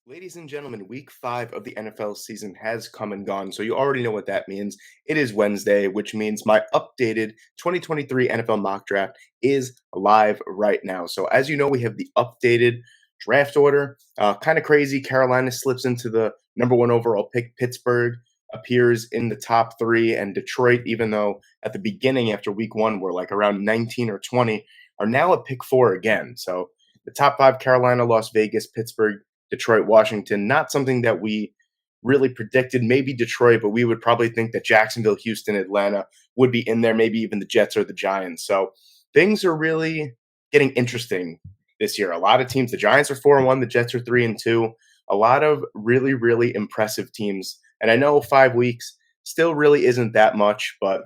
Ladies and gentlemen, week 5 of the NFL season has come and gone, so you already know what that means. It is Wednesday, which means my updated 2023 NFL mock draft is live right now. So, as you know, we have the updated draft order. Kind of crazy. Carolina slips into the number one overall pick. Pittsburgh appears in the top three, and Detroit, even though at the beginning after week 1 were like around 19 or 20, are now at pick 4 again. So, the top five: Carolina, Las Vegas, Pittsburgh, Detroit, Washington. Not something that we really predicted. Maybe Detroit, but we would probably think that Jacksonville, Houston, Atlanta would be in there, maybe even the Jets or the Giants. So things are really getting interesting this year. A lot of teams, the Giants are 4-1, the Jets are 3-2. A lot of really, really impressive teams. And I know 5 weeks still really isn't that much, but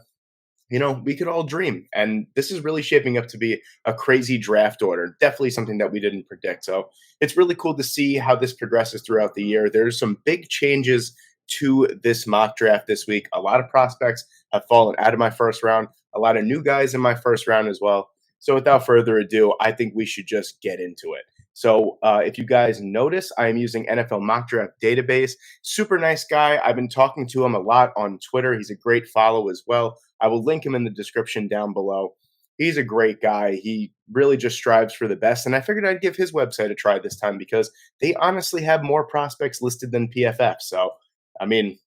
we could all dream. And this is really shaping up to be a crazy draft order. Definitely something that we didn't predict. So it's really cool to see how this progresses throughout the year. There's some big changes to this mock draft this week. A lot of prospects have fallen out of my first round, a lot of new guys in my first round as well. So without further ado, I think we should just get into it. So if you guys notice, I am using NFL Mock Draft Database. Super nice guy. I've been talking to him a lot on Twitter. He's a great follow as well. I will link him in the description down below. He's a great guy. He really just strives for the best. And I figured I'd give his website a try this time because they honestly have more prospects listed than PFF. So, I mean,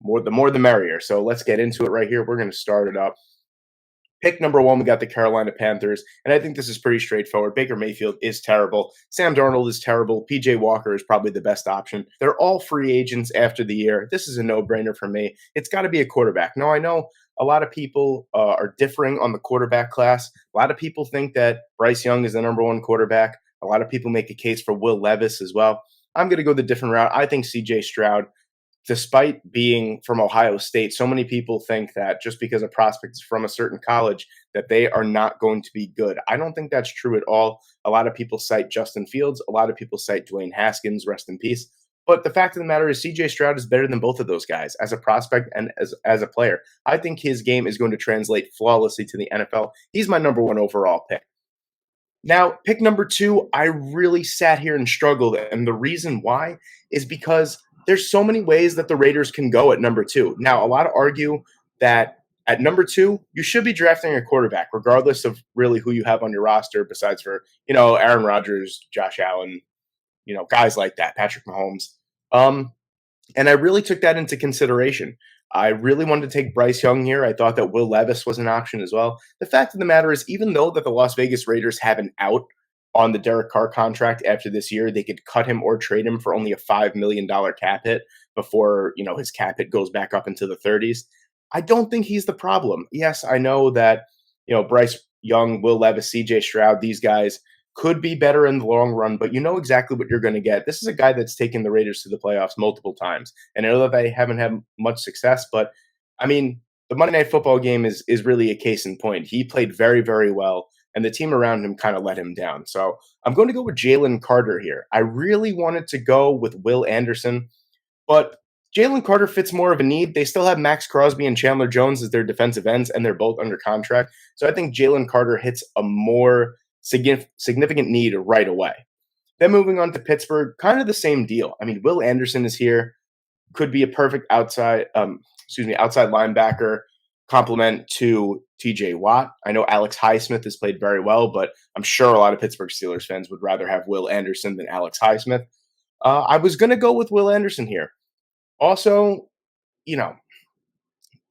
the more the merrier. So let's get into it right here. We're going to start it up. Pick number 1, we got the Carolina Panthers, and I think this is pretty straightforward. Baker Mayfield is terrible. Sam Darnold is terrible. P.J. Walker is probably the best option. They're all free agents after the year. This is a no-brainer for me. It's got to be a quarterback. Now, I know a lot of people are differing on the quarterback class. A lot of people think that Bryce Young is the number 1 quarterback. A lot of people make a case for Will Levis as well. I'm going to go the different route. I think C.J. Stroud, despite being from Ohio State, so many people think that just because a prospect is from a certain college that they are not going to be good. I don't think that's true at all. A lot of people cite Justin Fields. A lot of people cite Dwayne Haskins, rest in peace. But the fact of the matter is CJ Stroud is better than both of those guys as a prospect and as a player. I think his game is going to translate flawlessly to the NFL. He's my number 1 overall pick. Now, pick number 2, I really sat here and struggled. And the reason why is because there's so many ways that the Raiders can go at number 2. Now, a lot argue that at number 2, you should be drafting a quarterback, regardless of really who you have on your roster, besides for, Aaron Rodgers, Josh Allen, guys like that, Patrick Mahomes. And I really took that into consideration. I really wanted to take Bryce Young here. I thought that Will Levis was an option as well. The fact of the matter is, even though that the Las Vegas Raiders have an out on the Derek Carr contract after this year, they could cut him or trade him for only a $5 million cap hit before, his cap hit goes back up into the 30s. I don't think he's the problem. Yes, I know that, Bryce Young, Will Levis, CJ Stroud, these guys could be better in the long run, but you know exactly what you're going to get. This is a guy that's taken the Raiders to the playoffs multiple times. And I know that they haven't had much success, but I mean, the Monday Night Football game is really a case in point. He played very, very well, and the team around him kind of let him down. So I'm going to go with Jalen Carter here. I really wanted to go with Will Anderson, but Jalen Carter fits more of a need. They still have Max Crosby and Chandler Jones as their defensive ends, and they're both under contract. So I think Jalen Carter hits a more significant need right away. Then moving on to Pittsburgh, kind of the same deal. I mean, Will Anderson is here, could be a perfect outside linebacker complement to TJ Watt. I know Alex Highsmith has played very well, but I'm sure a lot of Pittsburgh Steelers fans would rather have Will Anderson than Alex Highsmith. I was going to go with Will Anderson here. Also,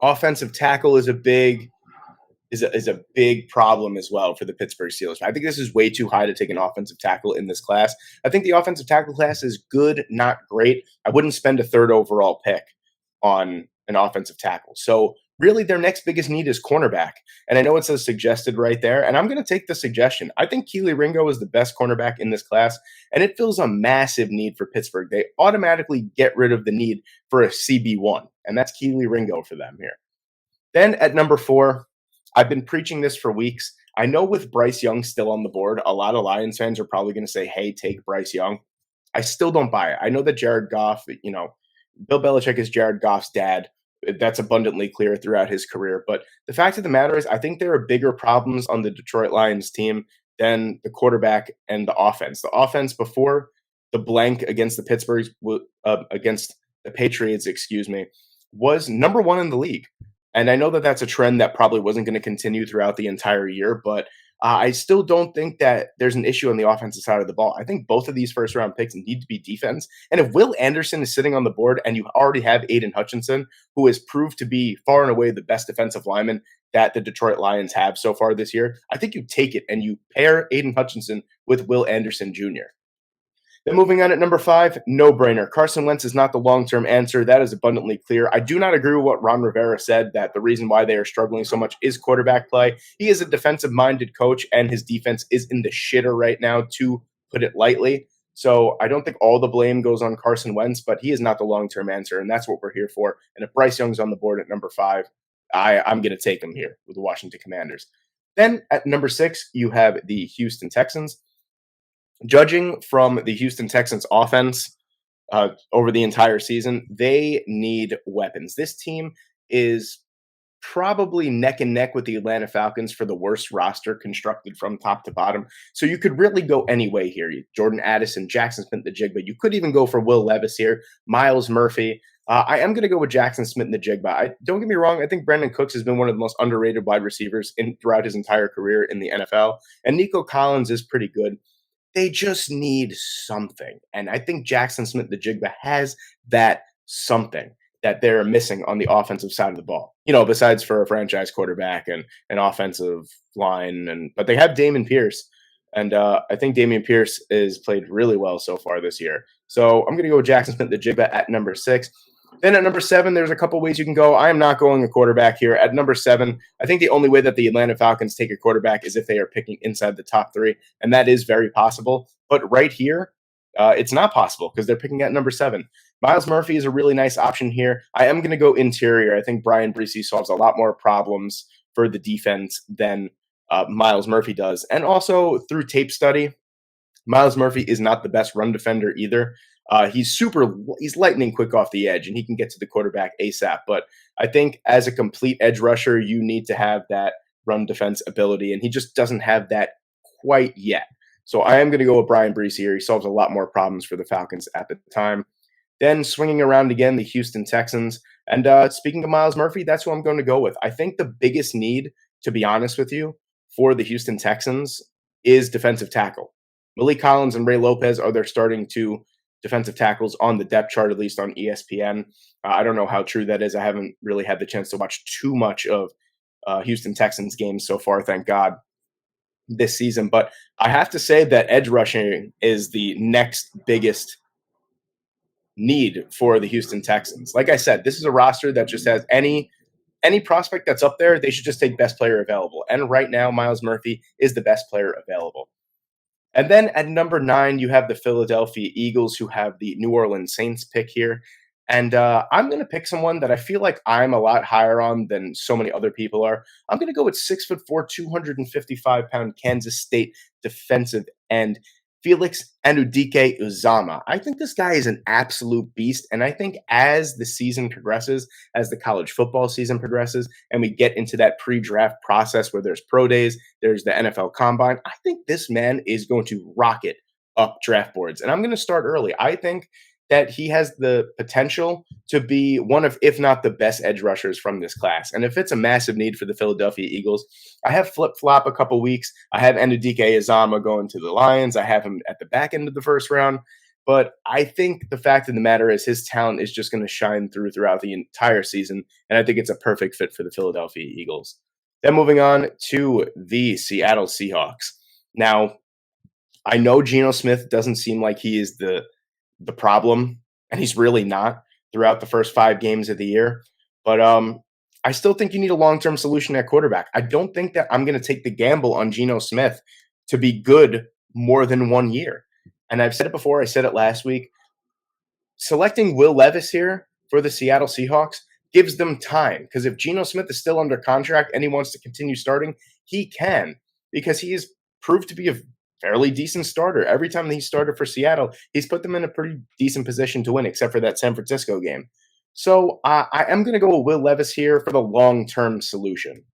offensive tackle is a big problem as well for the Pittsburgh Steelers. I think this is way too high to take an offensive tackle in this class. I think the offensive tackle class is good, not great. I wouldn't spend a 3rd overall pick on an offensive tackle. So really their next biggest need is cornerback. And I know it says suggested right there, and I'm going to take the suggestion. I think Kelee Ringo is the best cornerback in this class, and it fills a massive need for Pittsburgh. They automatically get rid of the need for a CB1, and that's Kelee Ringo for them here. Then at number 4, I've been preaching this for weeks. I know with Bryce Young still on the board, a lot of Lions fans are probably going to say, hey, take Bryce Young. I still don't buy it. I know that Jared Goff, Bill Belichick is Jared Goff's dad. That's abundantly clear throughout his career. But the fact of the matter is, I think there are bigger problems on the Detroit Lions team than the quarterback and the offense. The offense before the blank against against the Patriots, excuse me, was number one in the league. And I know that that's a trend that probably wasn't going to continue throughout the entire year, but I still don't think that there's an issue on the offensive side of the ball. I think both of these first round picks need to be defense. And if Will Anderson is sitting on the board and you already have Aiden Hutchinson, who has proved to be far and away the best defensive lineman that the Detroit Lions have so far this year, I think you take it and you pair Aiden Hutchinson with Will Anderson Jr. Then moving on at number 5, no-brainer. Carson Wentz is not the long-term answer. That is abundantly clear. I do not agree with what Ron Rivera said, that the reason why they are struggling so much is quarterback play. He is a defensive-minded coach, and his defense is in the shitter right now, to put it lightly. So I don't think all the blame goes on Carson Wentz, but he is not the long-term answer, and that's what we're here for. And if Bryce Young's on the board at number 5, I'm going to take him here with the Washington Commanders. Then at number 6, you have the Houston Texans. Judging from the Houston Texans offense over the entire season, they need weapons. This team is probably neck and neck with the Atlanta Falcons for the worst roster constructed from top to bottom. So you could really go any way here. Jordan Addison, Jackson Smith-Njigba. You could even go for Will Levis here, Myles Murphy. I am going to go with Jackson Smith-Njigba. Don't get me wrong. I think Brandon Cooks has been one of the most underrated wide receivers throughout his entire career in the NFL. And Nico Collins is pretty good. They just need something. And I think Jackson Smith-Njigba has that something that they're missing on the offensive side of the ball. Besides for a franchise quarterback and an offensive line. But they have Dameon Pierce. And I think Dameon Pierce has played really well so far this year. So I'm going to go with Jackson Smith-Njigba at number 6. Then at number 7, there's a couple ways you can go. I am not going a quarterback here. At number 7, I think the only way that the Atlanta Falcons take a quarterback is if they are picking inside the top 3, and that is very possible. But right here, it's not possible because they're picking at number 7. Myles Murphy is a really nice option here. I am going to go interior. I think Brian Bresee solves a lot more problems for the defense than Myles Murphy does. And also through tape study, Myles Murphy is not the best run defender either. He's lightning quick off the edge, and he can get to the quarterback ASAP. But I think as a complete edge rusher, you need to have that run defense ability, and he just doesn't have that quite yet. So I am going to go with Brian Bresee here. He solves a lot more problems for the Falcons at the time. Then swinging around again, the Houston Texans. And speaking of Myles Murphy, that's who I'm going to go with. I think the biggest need, to be honest with you, for the Houston Texans is defensive tackle. Malik Collins and Ray Lopez are their starting two defensive tackles on the depth chart, at least on ESPN. I don't know how true that is. I haven't really had the chance to watch too much of Houston Texans games so far, thank God, this season. But I have to say that edge rushing is the next biggest need for the Houston Texans. Like I said, this is a roster that just has any prospect that's up there, they should just take best player available. And right now, Myles Murphy is the best player available. And then at number 9, you have the Philadelphia Eagles, who have the New Orleans Saints pick here. And I'm going to pick someone that I feel like I'm a lot higher on than so many other people are. I'm going to go with 6'4", 255-pound Kansas State defensive end Felix Anudike-Uzomah. I think this guy is an absolute beast, and I think as the season progresses, as the college football season progresses, and we get into that pre-draft process where there's pro days, there's the NFL Combine, I think this man is going to rocket up draft boards. And I'm going to start early. I think that he has the potential to be one of, if not the best edge rushers from this class. And if it's a massive need for the Philadelphia Eagles, I have flip-flop a couple weeks. I have Anudike-Uzomah going to the Lions. I have him at the back end of the first round. But I think the fact of the matter is his talent is just going to shine throughout the entire season. And I think it's a perfect fit for the Philadelphia Eagles. Then moving on to the Seattle Seahawks. Now, I know Geno Smith doesn't seem like he is the problem, and he's really not throughout the first 5 games of the year. But I still think you need a long-term solution at quarterback. I don't think that I'm going to take the gamble on Geno Smith to be good more than 1 year. And I've said it before. I said it last week. Selecting Will Levis here for the Seattle Seahawks gives them time, because if Geno Smith is still under contract and he wants to continue starting, he can, because he is proved to be a fairly decent starter. Every time that he started for Seattle, he's put them in a pretty decent position to win, except for that San Francisco game. So I am going to go with Will Levis here for the long-term solution.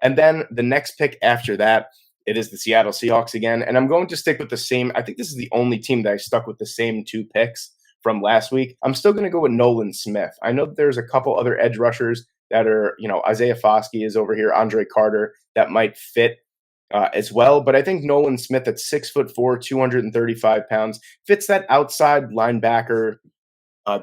And then the next pick after that It is the Seattle Seahawks again, and I'm going to stick with the same. I think this is the only team that I stuck with the same two picks from last week. I'm still going to go with Nolan Smith. I know that there's a couple other edge rushers that are, Isaiah Foskey is over here, Andre Carter, that might fit as well. But I think Nolan Smith at 6'4", 235 pounds, fits that outside linebacker,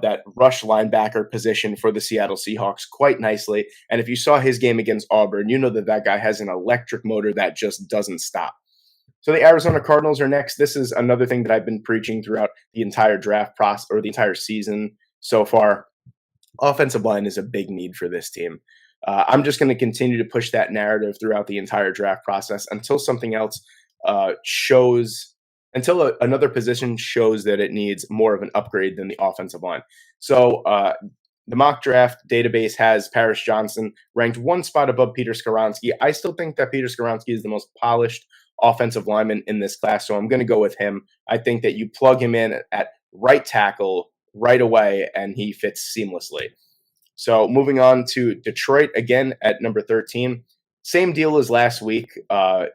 that rush linebacker position for the Seattle Seahawks quite nicely. And if you saw his game against Auburn, you know that that guy has an electric motor that just doesn't stop. So the Arizona Cardinals are next. This is another thing that I've been preaching throughout the entire draft process or the entire season so far. Offensive line is a big need for this team. I'm just going to continue to push that narrative throughout the entire draft process until something else until another position shows that it needs more of an upgrade than the offensive line. So the mock draft database has Paris Johnson ranked one spot above Peter Skoronski. I still think that Peter Skoronski is the most polished offensive lineman in this class, so I'm going to go with him. I think that you plug him in at right tackle right away, and he fits seamlessly. So moving on to Detroit, again at number 13. Same deal as last week.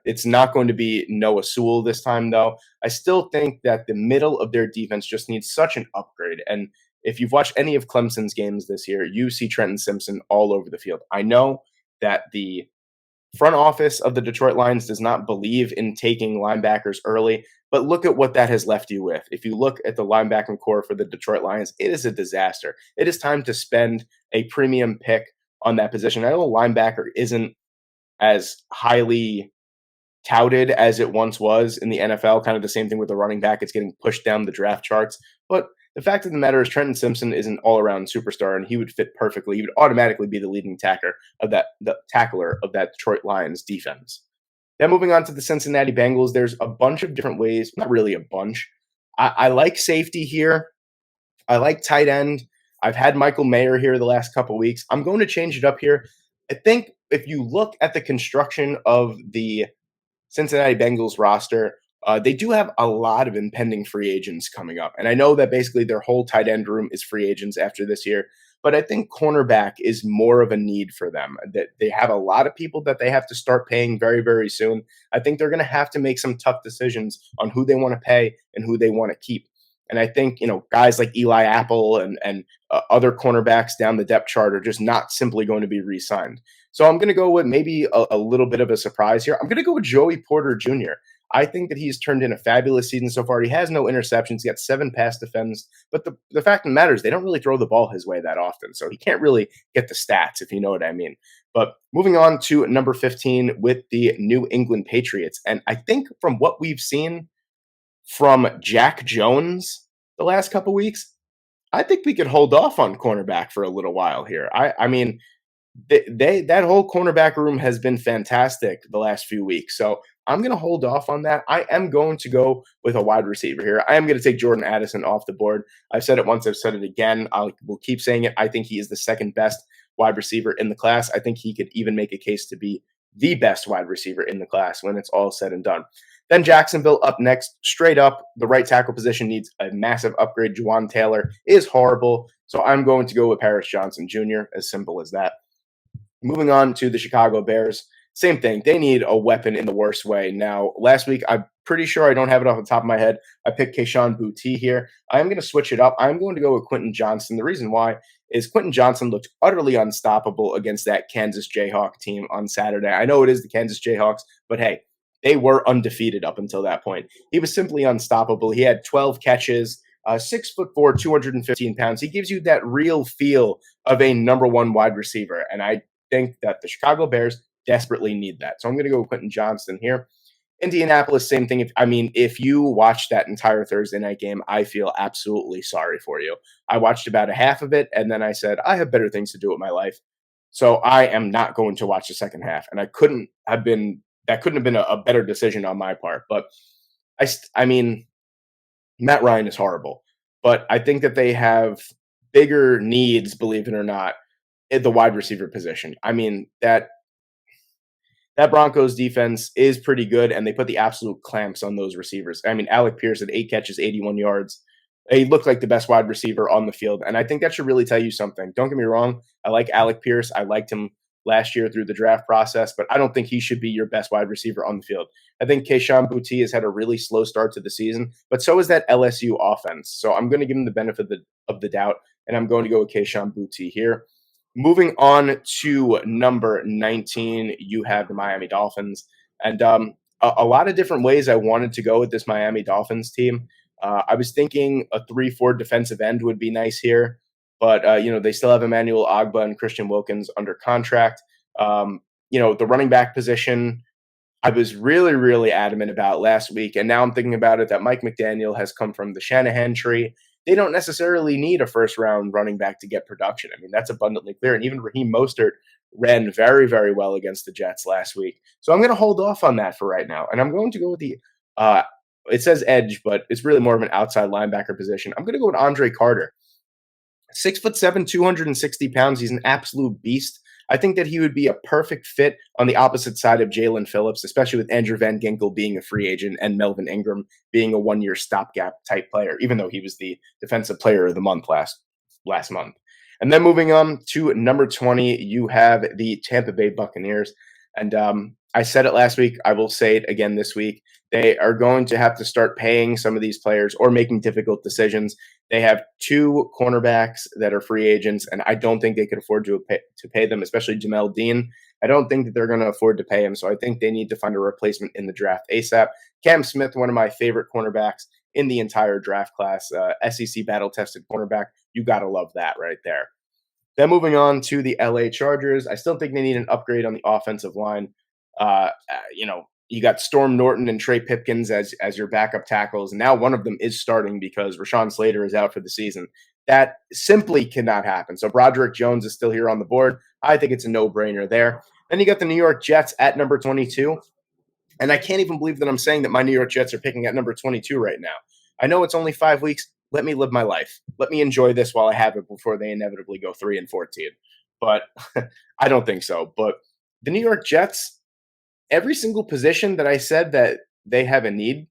It's not going to be Noah Sewell this time, though. I still think that the middle of their defense just needs such an upgrade. And if you've watched any of Clemson's games this year, you see Trenton Simpson all over the field. I know that the front office of the Detroit Lions does not believe in taking linebackers early, but look at what that has left you with. If you look at the linebacking core for the Detroit Lions, it is a disaster. It is time to spend a premium pick on that position. I know linebacker isn't as highly touted as it once was in the NFL, kind of the same thing with the running back. It's getting pushed down the draft charts. But the fact of the matter is Trenton Simpson is an all-around superstar, and he would fit perfectly. He would automatically be the leading tackler of that Detroit Lions defense. Then moving on to the Cincinnati Bengals, there's a bunch of different ways, not really a bunch. I like safety here. I like tight end. I've had Michael Mayer here the last couple weeks. I'm going to change it up here. I think if you look at the construction of the Cincinnati Bengals roster, they do have a lot of impending free agents coming up. And I know that basically their whole tight end room is free agents after this year, but I think cornerback is more of a need for them. That they have a lot of people that they have to start paying very, very soon. I think they're going to have to make some tough decisions on who they want to pay and who they want to keep. And I think, guys like Eli Apple and other cornerbacks down the depth chart are just not simply going to be re-signed. So I'm going to go with maybe a little bit of a surprise here. I'm going to go with Joey Porter Jr. I think that he's turned in a fabulous season so far. He has no interceptions. He got 7 pass defense. But the fact of the matter is they don't really throw the ball his way that often. So he can't really get the stats, if you know what I mean. But moving on to number 15 with the New England Patriots. And I think from what we've seen from Jack Jones the last couple weeks, I think we could hold off on cornerback for a little while here. I mean, that whole cornerback room has been fantastic the last few weeks. So I'm going to hold off on that. I am going to go with a wide receiver here. I am going to take Jordan Addison off the board. I've said it once. I've said it again. We'll keep saying it. I think he is the second best wide receiver in the class. I think he could even make a case to be the best wide receiver in the class when it's all said and done. Then Jacksonville up next. Straight up, the right tackle position needs a massive upgrade. Juwan Taylor is horrible. So I'm going to go with Paris Johnson Jr., as simple as that. Moving on to the Chicago Bears. Same thing. They need a weapon in the worst way. Now, last week, I'm pretty sure I don't have it off the top of my head. I picked Kayshon Boutte here. I'm going to switch it up. I'm going to go with Quentin Johnson. The reason why is Quentin Johnson looked utterly unstoppable against that Kansas Jayhawk team on Saturday. I know it is the Kansas Jayhawks, but hey, they were undefeated up until that point. He was simply unstoppable. He had 12 catches, 6'4", 215 pounds. He gives you that real feel of a number one wide receiver, and I think that the Chicago Bears desperately need that. So I'm going to go with Quentin Johnson here. Indianapolis, same thing. If you watched that entire Thursday night game, I feel absolutely sorry for you. I watched about a half of it, and then I said, I have better things to do with my life. So I am not going to watch the second half. And that couldn't have been a better decision on my part. But I mean, Matt Ryan is horrible. But I think that they have bigger needs, believe it or not, at the wide receiver position. I mean, that Broncos defense is pretty good, and they put the absolute clamps on those receivers. I mean, Alec Pierce had 8 catches, 81 yards. He looked like the best wide receiver on the field, and I think that should really tell you something. Don't get me wrong. I like Alec Pierce. I liked him last year through the draft process, but I don't think he should be your best wide receiver on the field. I think Keyshawn Boutte has had a really slow start to the season, but so is that LSU offense. So I'm going to give him the benefit of the doubt, and I'm going to go with Keyshawn Boutte here. Moving on to number 19, you have the Miami Dolphins. And a lot of different ways I wanted to go with this Miami Dolphins team. I was thinking a 3-4 defensive end would be nice here, but they still have Emmanuel Agba and Christian Wilkins under contract. The running back position, I was really, really adamant about last week, and now I'm thinking about it that Mike McDaniel has come from the Shanahan tree. They don't necessarily need a first-round running back to get production. I mean, that's abundantly clear. And even Raheem Mostert ran very, very well against the Jets last week. So I'm going to hold off on that for right now, and I'm going to go with it says edge, but it's really more of an outside linebacker position. I'm going to go with Andre Carter. 6'7", 260 pounds. He's an absolute beast. I think that he would be a perfect fit on the opposite side of Jalen Phillips, especially with Andrew Van Ginkel being a free agent and Melvin Ingram being a one-year stopgap type player, even though he was the defensive player of the month last month. And then moving on to number 20, you have the Tampa Bay Buccaneers. And I said it last week. I will say it again this week. They are going to have to start paying some of these players or making difficult decisions. They have 2 cornerbacks that are free agents, and I don't think they could afford to pay them, especially Jamel Dean. I don't think that they're going to afford to pay him, so I think they need to find a replacement in the draft ASAP. Cam Smith, one of my favorite cornerbacks in the entire draft class, SEC battle-tested cornerback. You got to love that right there. Then moving on to the LA Chargers, I still think they need an upgrade on the offensive line. You got Storm Norton and Trey Pipkins as your backup tackles, and now one of them is starting because Rashawn Slater is out for the season. That simply cannot happen. So Broderick Jones is still here on the board. I think it's a no-brainer there. Then you got the New York Jets at number 22, and I can't even believe that I'm saying that my New York Jets are picking at number 22 right now. I know it's only 5 weeks. Let me live my life. Let me enjoy this while I have it before they inevitably go 3-14. But I don't think so. But the New York Jets, every single position that I said that they have a need,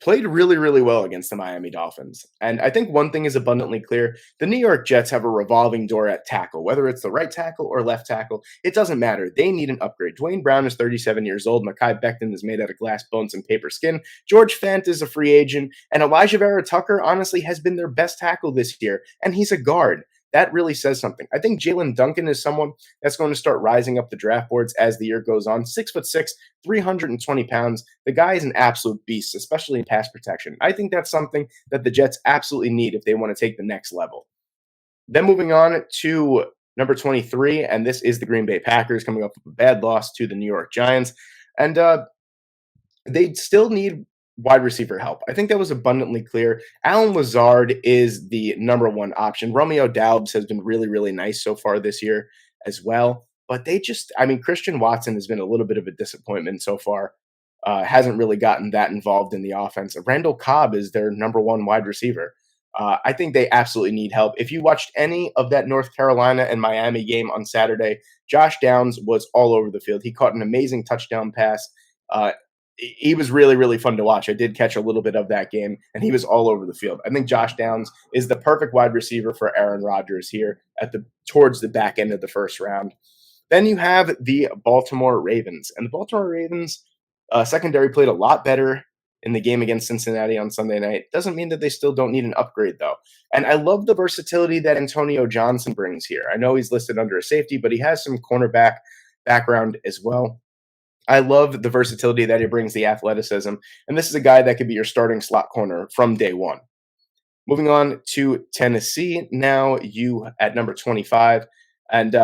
played really, really well against the Miami Dolphins. And I think one thing is abundantly clear. The New York Jets have a revolving door at tackle. Whether it's the right tackle or left tackle, it doesn't matter. They need an upgrade. Dwayne Brown is 37 years old. Mekhi Becton is made out of glass bones and paper skin. George Fant is a free agent. And Elijah Vera Tucker, honestly, has been their best tackle this year. And he's a guard. That really says something. I think Jalen Duncan is someone that's going to start rising up the draft boards as the year goes on. 6'6", 320 pounds. The guy is an absolute beast, especially in pass protection. I think that's something that the Jets absolutely need if they want to take the next level. Then moving on to number 23, and this is the Green Bay Packers coming up with a bad loss to the New York Giants. And they still need wide receiver help. I think that was abundantly clear. Alan Lazard is the number one option. Romeo Doubs has been really, really nice so far this year as well. But Christian Watson has been a little bit of a disappointment so far. Hasn't really gotten that involved in the offense. Randall Cobb is their number one wide receiver. I think they absolutely need help. If you watched any of that North Carolina and Miami game on Saturday, Josh Downs was all over the field. He caught an amazing touchdown pass. He was really, really fun to watch. I did catch a little bit of that game, and he was all over the field. I think Josh Downs is the perfect wide receiver for Aaron Rodgers here towards the back end of the first round. Then you have the Baltimore Ravens. And the Baltimore Ravens secondary played a lot better in the game against Cincinnati on Sunday night. Doesn't mean that they still don't need an upgrade, though. And I love the versatility that Antonio Johnson brings here. I know he's listed under a safety, but he has some cornerback background as well. I love the versatility that he brings, the athleticism. And this is a guy that could be your starting slot corner from day one. Moving on to Tennessee, now you at number 25. And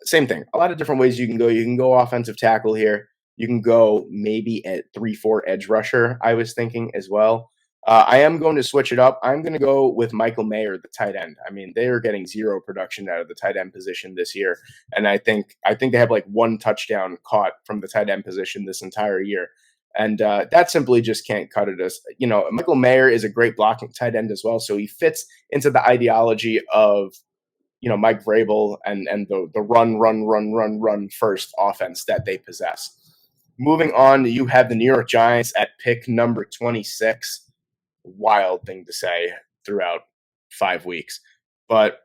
same thing, a lot of different ways you can go. You can go offensive tackle here. You can go maybe at 3-4 edge rusher, I was thinking as well. I am going to switch it up. I'm going to go with Michael Mayer, the tight end. I mean, they are getting zero production out of the tight end position this year. And I think they have like one touchdown caught from the tight end position this entire year. And that simply just can't cut it. Michael Mayer is a great blocking tight end as well. So he fits into the ideology of, Mike Vrabel and the run first offense that they possess. Moving on, you have the New York Giants at pick number 26. Wild thing to say throughout 5 weeks. But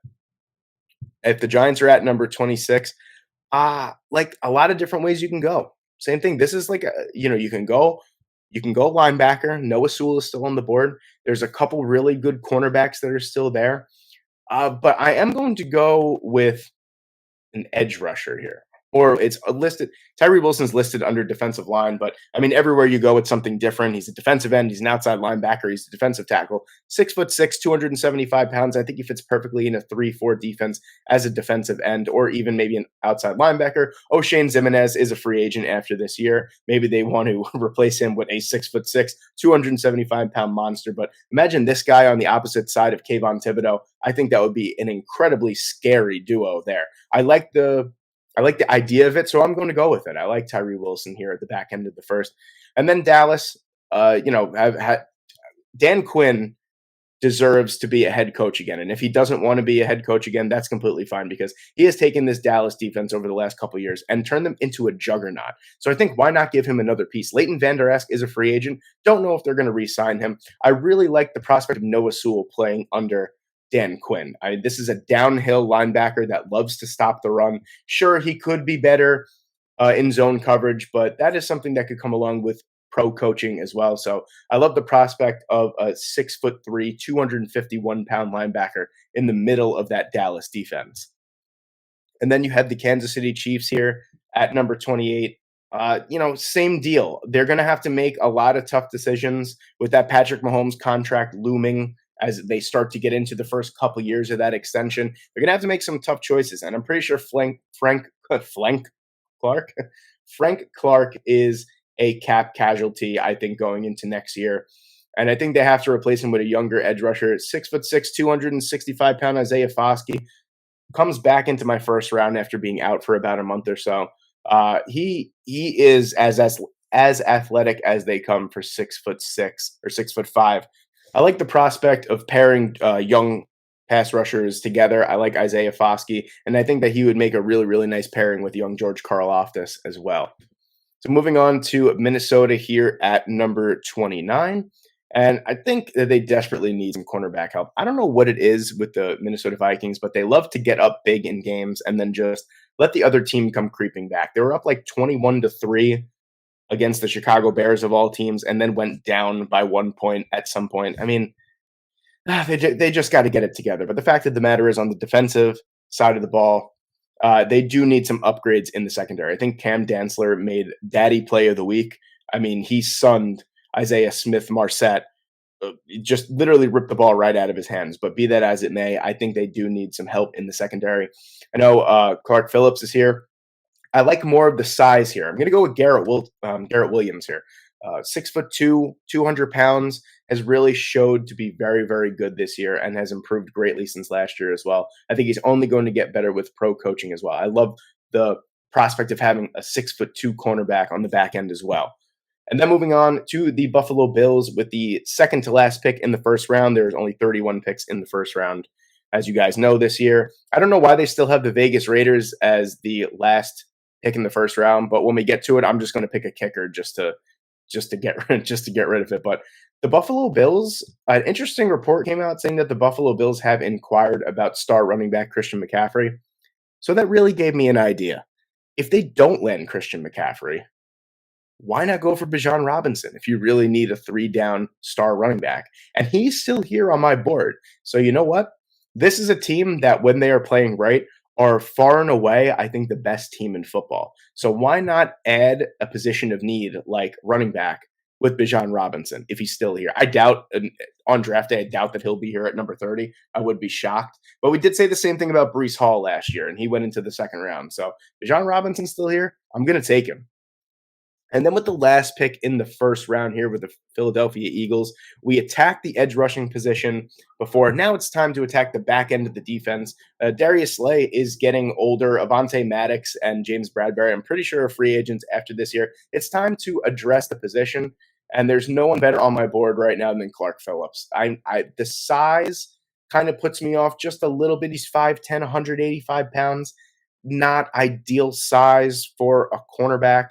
if the Giants are at number 26, like a lot of different ways you can go. same thing. This is like you can go linebacker. Noah Sewell is still on the board. There's a couple really good cornerbacks that are still there. But I am going to go with an edge rusher here. Or it's listed. Tyree Wilson's listed under defensive line, but I mean, everywhere you go, it's something different. He's a defensive end. He's an outside linebacker. He's a defensive tackle. 6'6", 275 pounds. I think he fits perfectly in a 3-4 defense as a defensive end, or even maybe an outside linebacker. O'Shane Ximenez is a free agent after this year. Maybe they want to replace him with a 6'6", 275-pound monster. But imagine this guy on the opposite side of Kayvon Thibodeau. I think that would be an incredibly scary duo there. I like the idea of it, so I'm going to go with it. I like Tyree Wilson here at the back end of the first. And then Dallas, I've had Dan Quinn deserves to be a head coach again. And if he doesn't want to be a head coach again, that's completely fine, because he has taken this Dallas defense over the last couple of years and turned them into a juggernaut. So I think, why not give him another piece? Leighton Vander Esch is a free agent. Don't know if they're going to re-sign him. I really like the prospect of Noah Sewell playing under Dan Quinn. This is a downhill linebacker that loves to stop the run. Sure, he could be better in zone coverage, but that is something that could come along with pro coaching as well. So I love the prospect of a 6'3", 251-pound linebacker in the middle of that Dallas defense. And then you have the Kansas City Chiefs here at number 28. Same deal. They're going to have to make a lot of tough decisions with that Patrick Mahomes contract looming as they start to get into the first couple years of that extension. They're going to have to make some tough choices. And I'm pretty sure Frank Clark is a cap casualty, I think, going into next year. And I think they have to replace him with a younger edge rusher. 6'6", 265-pound Isaiah Foskey comes back into my first round after being out for about a month or so. He is as athletic as they come for 6'6" or 6'5". I like the prospect of pairing young pass rushers together. I like Isaiah Foskey, and I think that he would make a really, really nice pairing with young George Karlaftis as well. So moving on to Minnesota here at number 29. And I think that they desperately need some cornerback help. I don't know what it is with the Minnesota Vikings, but they love to get up big in games and then just let the other team come creeping back. They were up like 21-3 against the Chicago Bears of all teams, and then went down by 1 point at some point. I mean, they just got to get it together. But the fact of the matter is, on the defensive side of the ball, they do need some upgrades in the secondary. I think Cam Dantzler made Daddy Play of the Week. I mean, he sunned Isaiah Smith-Marset, just literally ripped the ball right out of his hands. But be that as it may, I think they do need some help in the secondary. I know Clark Phillips is here. I like more of the size here. I'm going to go with Garrett Williams here. 6'2", 200 pounds, has really showed to be very, very good this year and has improved greatly since last year as well. I think he's only going to get better with pro coaching as well. I love the prospect of having a 6'2" cornerback on the back end as well. And then moving on to the Buffalo Bills with the second to last pick in the first round. There's only 31 picks in the first round, as you guys know, this year. I don't know why they still have the Vegas Raiders as the last pick in the first round, but when we get to it, I'm just going to pick a kicker just to get rid of it. But the Buffalo Bills, an interesting report came out saying that the Buffalo Bills have inquired about star running back Christian McCaffrey. So that really gave me an idea. If they don't land Christian McCaffrey, why not go for Bijan Robinson if you really need a 3-down star running back? And he's still here on my board. So you know what? This is a team that, when they are playing right, are far and away, I think, the best team in football. So why not add a position of need like running back with Bijan Robinson if he's still here? I doubt, on draft day, I doubt that he'll be here at number 30. I would be shocked. But we did say the same thing about Breece Hall last year, and he went into the second round. So Bijan Robinson's still here. I'm going to take him. And then with the last pick in the first round here with the Philadelphia Eagles, we attacked the edge rushing position before. Now it's time to attack the back end of the defense. Darius Slay is getting older. Avonte Maddox and James Bradbury, I'm pretty sure, are free agents after this year. It's time to address the position, and there's no one better on my board right now than Clark Phillips. The size kind of puts me off just a little bit. He's 5'10", 185 pounds. Not ideal size for a cornerback.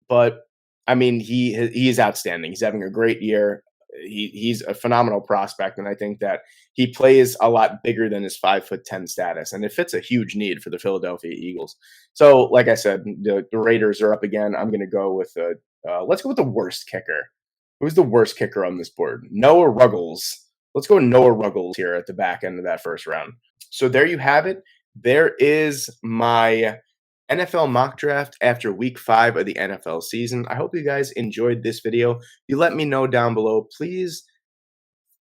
But, I mean, he is outstanding. He's having a great year. he's a phenomenal prospect, and I think that he plays a lot bigger than his 5'10" status, and it fits a huge need for the Philadelphia Eagles. So, like I said, the Raiders are up again. I'm going to go with let's go with the worst kicker. Who's the worst kicker on this board? Noah Ruggles. Let's go Noah Ruggles here at the back end of that first round. So there you have it. There is my NFL mock draft after week 5 of the NFL season. I hope you guys enjoyed this video. You let me know down below. Please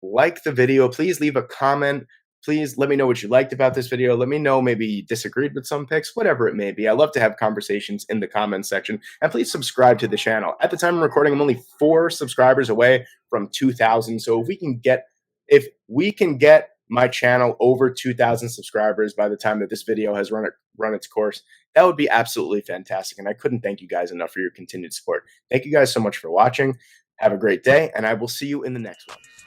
like the video. Please leave a comment. Please let me know what you liked about this video. Let me know maybe you disagreed with some picks, whatever it may be. I love to have conversations in the comments section. And please subscribe to the channel. At the time I'm recording, I'm only 4 subscribers away from 2,000. So if we can get my channel over 2,000 subscribers by the time that this video has run its course, that would be absolutely fantastic. And I couldn't thank you guys enough for your continued support. Thank you guys so much for watching. Have a great day, and I will see you in the next one.